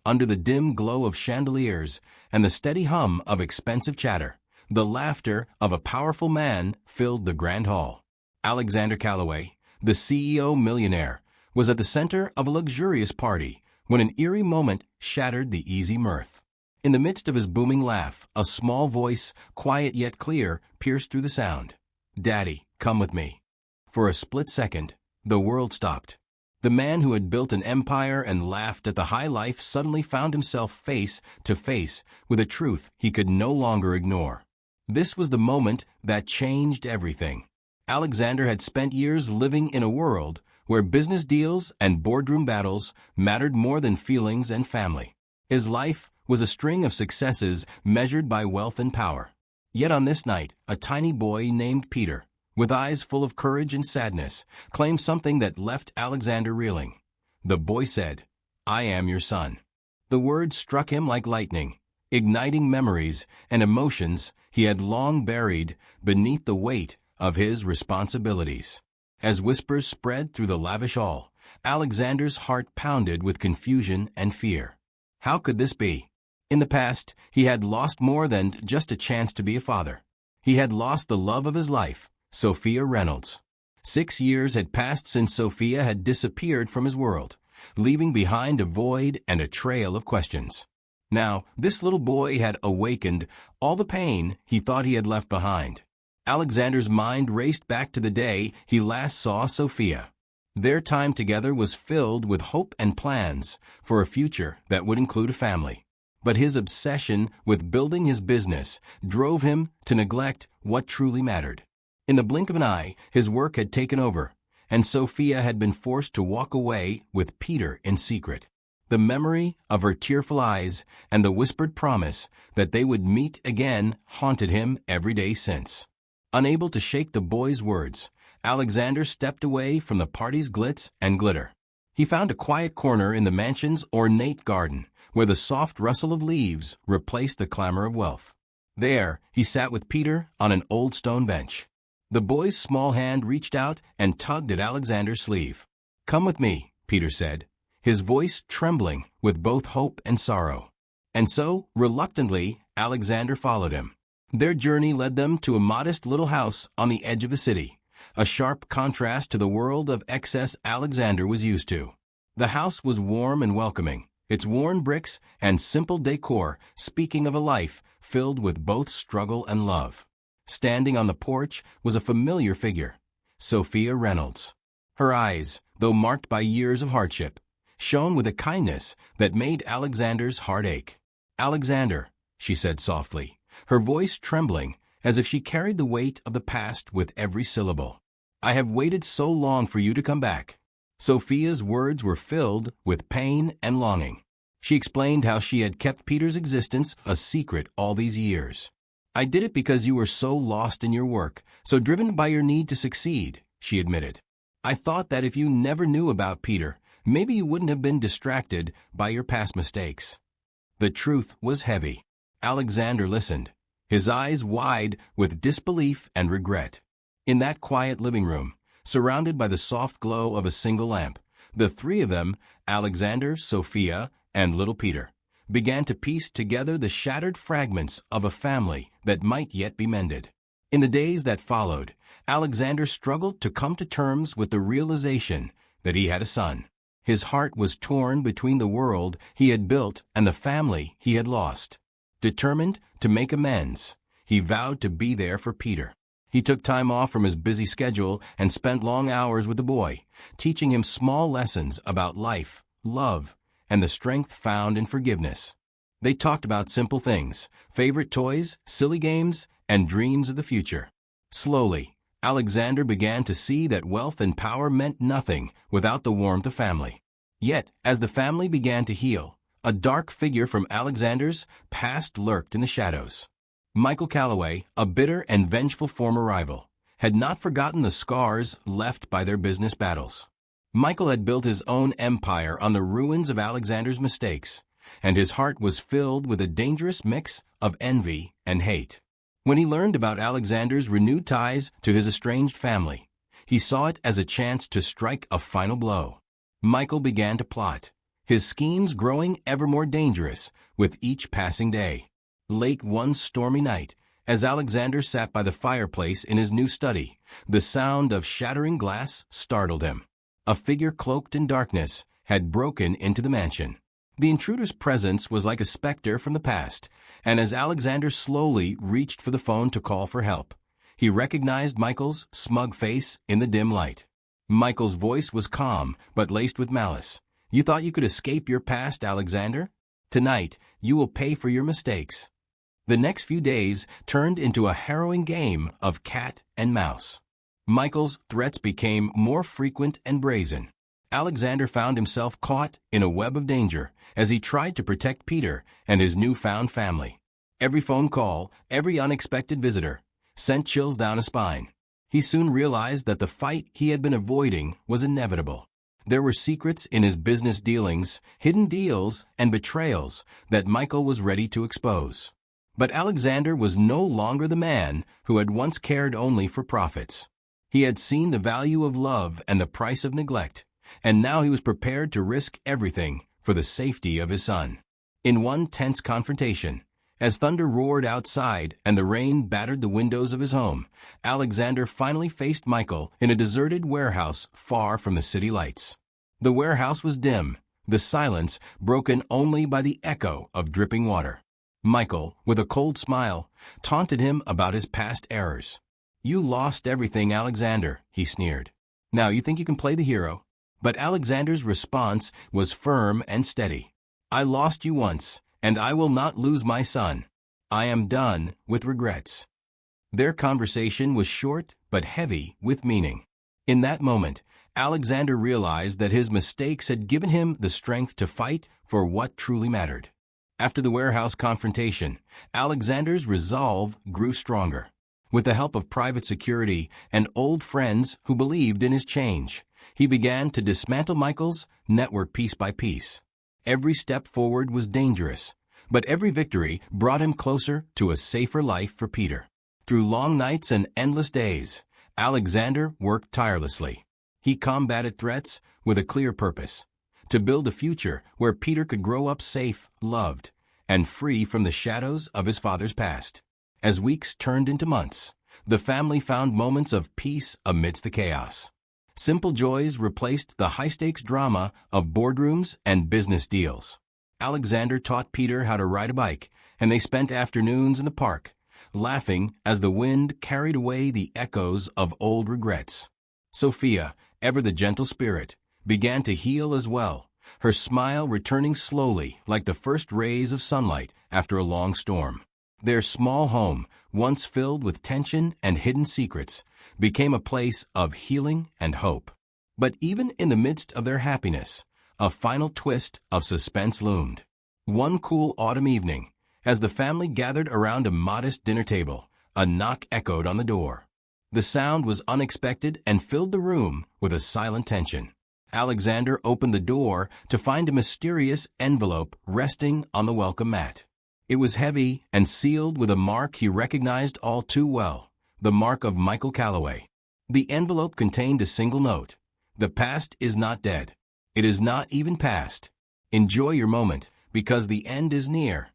Under the dim glow of chandeliers and the steady hum of expensive chatter, the laughter of a powerful man filled the grand hall. Alexander Calloway, the CEO millionaire, was at the center of a luxurious party when an eerie moment shattered the easy mirth. In the midst of his booming laugh, a small voice, quiet yet clear, pierced through the sound. "Daddy, come with me." For a split second, the world stopped. The man who had built an empire and laughed at the high life suddenly found himself face to face with a truth he could no longer ignore. This was the moment that changed everything. Alexander had spent years living in a world where business deals and boardroom battles mattered more than feelings and family. His life was a string of successes measured by wealth and power. Yet on this night, a tiny boy named Peter, with eyes full of courage and sadness, claimed something that left Alexander reeling. The boy said, "I am your son." The word struck him like lightning, igniting memories and emotions he had long buried beneath the weight of his responsibilities. As whispers spread through the lavish hall, Alexander's heart pounded with confusion and fear. How could this be? In the past, he had lost more than just a chance to be a father. He had lost the love of his life, Sophia Reynolds. 6 years had passed since Sophia had disappeared from his world, leaving behind a void and a trail of questions. Now, this little boy had awakened all the pain he thought he had left behind. Alexander's mind raced back to the day he last saw Sophia. Their time together was filled with hope and plans for a future that would include a family. But his obsession with building his business drove him to neglect what truly mattered. In the blink of an eye, his work had taken over, and Sophia had been forced to walk away with Peter in secret. The memory of her tearful eyes and the whispered promise that they would meet again haunted him every day since. Unable to shake the boy's words, Alexander stepped away from the party's glitz and glitter. He found a quiet corner in the mansion's ornate garden, where the soft rustle of leaves replaced the clamor of wealth. There, he sat with Peter on an old stone bench. The boy's small hand reached out and tugged at Alexander's sleeve. "Come with me," Peter said, his voice trembling with both hope and sorrow. And so, reluctantly, Alexander followed him. Their journey led them to a modest little house on the edge of the city, a sharp contrast to the world of excess Alexander was used to. The house was warm and welcoming, its worn bricks and simple decor speaking of a life filled with both struggle and love. Standing on the porch was a familiar figure, Sophia Reynolds. Her eyes, though marked by years of hardship, shone with a kindness that made Alexander's heart ache. "Alexander," she said softly, her voice trembling as if she carried the weight of the past with every syllable. "I have waited so long for you to come back." Sophia's words were filled with pain and longing. She explained how she had kept Peter's existence a secret all these years. "I did it because you were so lost in your work, so driven by your need to succeed," she admitted. "I thought that if you never knew about Peter, maybe you wouldn't have been distracted by your past mistakes." The truth was heavy. Alexander listened, his eyes wide with disbelief and regret. In that quiet living room, surrounded by the soft glow of a single lamp, the three of them, Alexander, Sophia, and little Peter, began to piece together the shattered fragments of a family that might yet be mended. In the days that followed, Alexander struggled to come to terms with the realization that he had a son. His heart was torn between the world he had built and the family he had lost. Determined to make amends, he vowed to be there for Peter. He took time off from his busy schedule and spent long hours with the boy, teaching him small lessons about life, love, and the strength found in forgiveness. They talked about simple things, favorite toys, silly games, and dreams of the future. Slowly, Alexander began to see that wealth and power meant nothing without the warmth of family. Yet, as the family began to heal, a dark figure from Alexander's past lurked in the shadows. Michael Calloway, a bitter and vengeful former rival, had not forgotten the scars left by their business battles. Michael had built his own empire on the ruins of Alexander's mistakes, and his heart was filled with a dangerous mix of envy and hate. When he learned about Alexander's renewed ties to his estranged family, he saw it as a chance to strike a final blow. Michael began to plot, his schemes growing ever more dangerous with each passing day. Late one stormy night, as Alexander sat by the fireplace in his new study, the sound of shattering glass startled him. A figure cloaked in darkness had broken into the mansion. The intruder's presence was like a specter from the past, and as Alexander slowly reached for the phone to call for help, he recognized Michael's smug face in the dim light. Michael's voice was calm, but laced with malice. "You thought you could escape your past, Alexander? Tonight, you will pay for your mistakes." The next few days turned into a harrowing game of cat and mouse. Michael's threats became more frequent and brazen. Alexander found himself caught in a web of danger as he tried to protect Peter and his newfound family. Every phone call, every unexpected visitor, sent chills down his spine. He soon realized that the fight he had been avoiding was inevitable. There were secrets in his business dealings, hidden deals, and betrayals that Michael was ready to expose. But Alexander was no longer the man who had once cared only for profits. He had seen the value of love and the price of neglect, and now he was prepared to risk everything for the safety of his son. In one tense confrontation, as thunder roared outside and the rain battered the windows of his home, Alexander finally faced Michael in a deserted warehouse far from the city lights. The warehouse was dim, the silence broken only by the echo of dripping water. Michael, with a cold smile, taunted him about his past errors. "You lost everything, Alexander," he sneered. "Now you think you can play the hero?" But Alexander's response was firm and steady. "I lost you once, and I will not lose my son. I am done with regrets." Their conversation was short but heavy with meaning. In that moment, Alexander realized that his mistakes had given him the strength to fight for what truly mattered. After the warehouse confrontation, Alexander's resolve grew stronger. With the help of private security and old friends who believed in his change, he began to dismantle Michael's network piece by piece. Every step forward was dangerous, but every victory brought him closer to a safer life for Peter. Through long nights and endless days, Alexander worked tirelessly. He combated threats with a clear purpose: to build a future where Peter could grow up safe, loved, and free from the shadows of his father's past. As weeks turned into months, the family found moments of peace amidst the chaos. Simple joys replaced the high-stakes drama of boardrooms and business deals. Alexander taught Peter how to ride a bike, and they spent afternoons in the park, laughing as the wind carried away the echoes of old regrets. Sophia, ever the gentle spirit, began to heal as well, her smile returning slowly like the first rays of sunlight after a long storm. Their small home, once filled with tension and hidden secrets, became a place of healing and hope. But even in the midst of their happiness, a final twist of suspense loomed. One cool autumn evening, as the family gathered around a modest dinner table, a knock echoed on the door. The sound was unexpected and filled the room with a silent tension. Alexander opened the door to find a mysterious envelope resting on the welcome mat. It was heavy and sealed with a mark he recognized all too well, the mark of Michael Calloway. The envelope contained a single note: "The past is not dead. It is not even past. Enjoy your moment, because the end is near."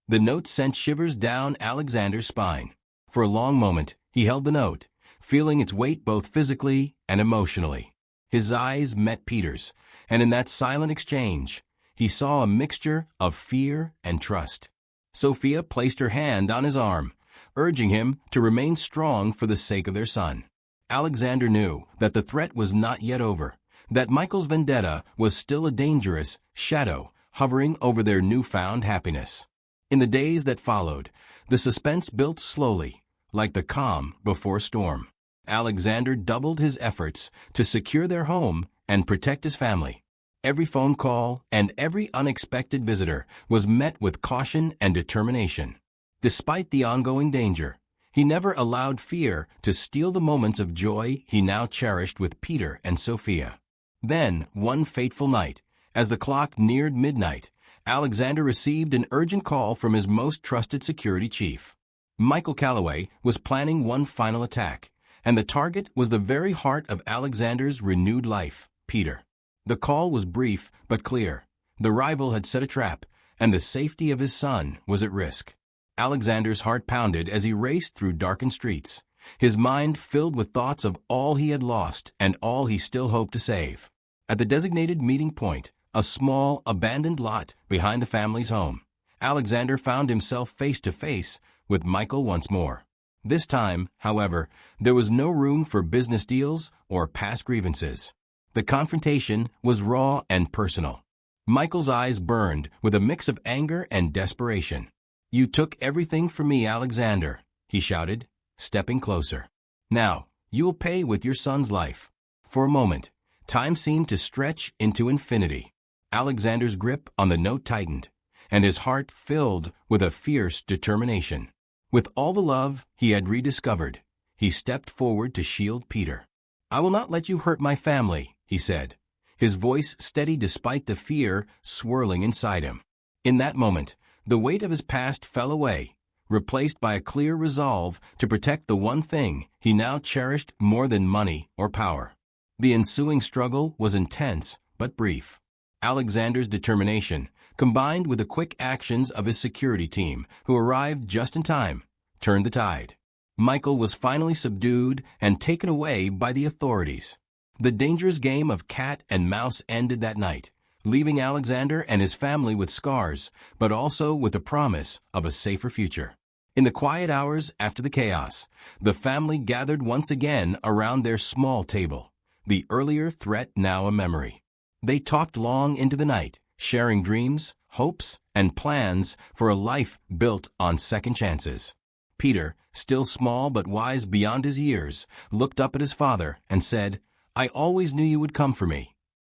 The note sent shivers down Alexander's spine. For a long moment, he held the note, feeling its weight both physically and emotionally. His eyes met Peter's, and in that silent exchange, he saw a mixture of fear and trust. Sophia placed her hand on his arm, urging him to remain strong for the sake of their son. Alexander knew that the threat was not yet over, that Michael's vendetta was still a dangerous shadow hovering over their newfound happiness. In the days that followed, the suspense built slowly, like the calm before storm. Alexander doubled his efforts to secure their home and protect his family. Every phone call and every unexpected visitor was met with caution and determination. Despite the ongoing danger, he never allowed fear to steal the moments of joy he now cherished with Peter and Sophia. Then, one fateful night, as the clock neared midnight, Alexander received an urgent call from his most trusted security chief. Michael Calloway was planning one final attack, and the target was the very heart of Alexander's renewed life, Peter. The call was brief but clear. The rival had set a trap, and the safety of his son was at risk. Alexander's heart pounded as he raced through darkened streets, his mind filled with thoughts of all he had lost and all he still hoped to save. At the designated meeting point, a small, abandoned lot behind the family's home, Alexander found himself face to face with Michael once more. This time, however, there was no room for business deals or past grievances. The confrontation was raw and personal. Michael's eyes burned with a mix of anger and desperation. "You took everything from me, Alexander," he shouted, stepping closer. "Now, you will pay with your son's life." For a moment, time seemed to stretch into infinity. Alexander's grip on the note tightened, and his heart filled with a fierce determination. With all the love he had rediscovered, he stepped forward to shield Peter. "I will not let you hurt my family," he said, his voice steady despite the fear swirling inside him. In that moment, the weight of his past fell away, replaced by a clear resolve to protect the one thing he now cherished more than money or power. The ensuing struggle was intense but brief. Alexander's determination, combined with the quick actions of his security team, who arrived just in time, turned the tide. Michael was finally subdued and taken away by the authorities. The dangerous game of cat and mouse ended that night, leaving Alexander and his family with scars, but also with the promise of a safer future. In the quiet hours after the chaos, the family gathered once again around their small table, the earlier threat now a memory. They talked long into the night, sharing dreams, hopes, and plans for a life built on second chances. Peter, still small but wise beyond his years, looked up at his father and said, "I always knew you would come for me."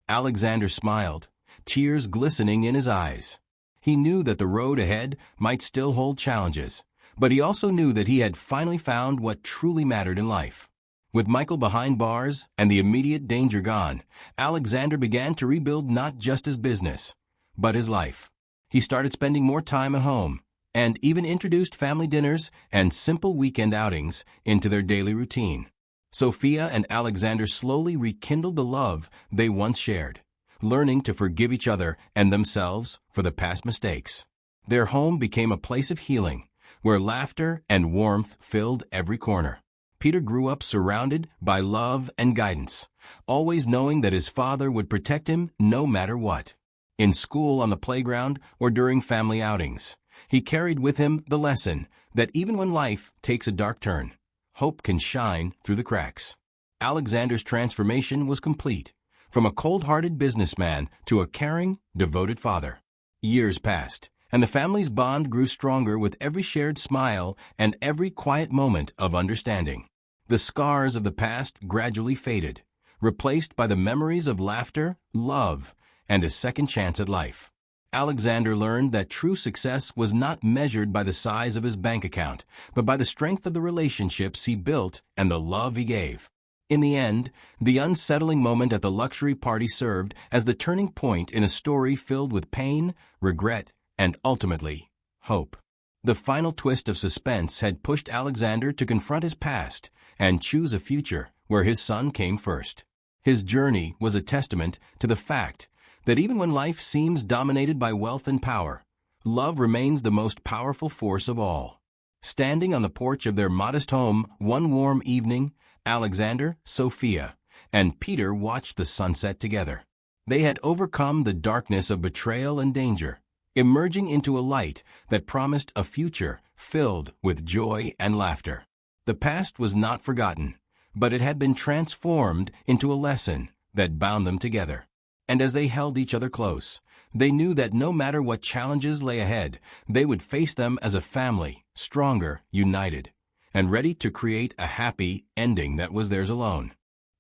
Alexander smiled, tears glistening in his eyes. He knew that the road ahead might still hold challenges, but he also knew that he had finally found what truly mattered in life. With Michael behind bars and the immediate danger gone, Alexander began to rebuild not just his business, but his life. He started spending more time at home, and even introduced family dinners and simple weekend outings into their daily routine. Sophia and Alexander slowly rekindled the love they once shared, learning to forgive each other and themselves for the past mistakes. Their home became a place of healing, where laughter and warmth filled every corner. Peter grew up surrounded by love and guidance, always knowing that his father would protect him no matter what. In school, on the playground, or during family outings, he carried with him the lesson that even when life takes a dark turn, hope can shine through the cracks. Alexander's transformation was complete, from a cold-hearted businessman to a caring, devoted father. Years passed, and the family's bond grew stronger with every shared smile and every quiet moment of understanding. The scars of the past gradually faded, replaced by the memories of laughter, love, and a second chance at life. Alexander learned that true success was not measured by the size of his bank account, but by the strength of the relationships he built and the love he gave. In the end, the unsettling moment at the luxury party served as the turning point in a story filled with pain, regret, and ultimately, hope. The final twist of suspense had pushed Alexander to confront his past and choose a future where his son came first. His journey was a testament to the fact that even when life seems dominated by wealth and power, love remains the most powerful force of all. Standing on the porch of their modest home one warm evening, Alexander, Sophia, and Peter watched the sunset together. They had overcome the darkness of betrayal and danger, emerging into a light that promised a future filled with joy and laughter. The past was not forgotten, but it had been transformed into a lesson that bound them together. And as they held each other close, they knew that no matter what challenges lay ahead, they would face them as a family, stronger, united, and ready to create a happy ending that was theirs alone.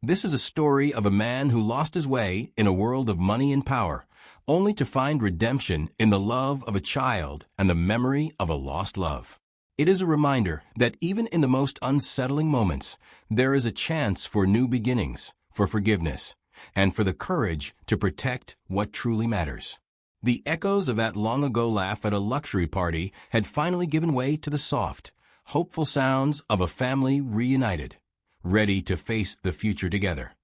This is a story of a man who lost his way in a world of money and power, only to find redemption in the love of a child and the memory of a lost love. It is a reminder that even in the most unsettling moments, there is a chance for new beginnings, for forgiveness, and for the courage to protect what truly matters. The echoes of that long-ago laugh at a luxury party had finally given way to the soft, hopeful sounds of a family reunited, ready to face the future together.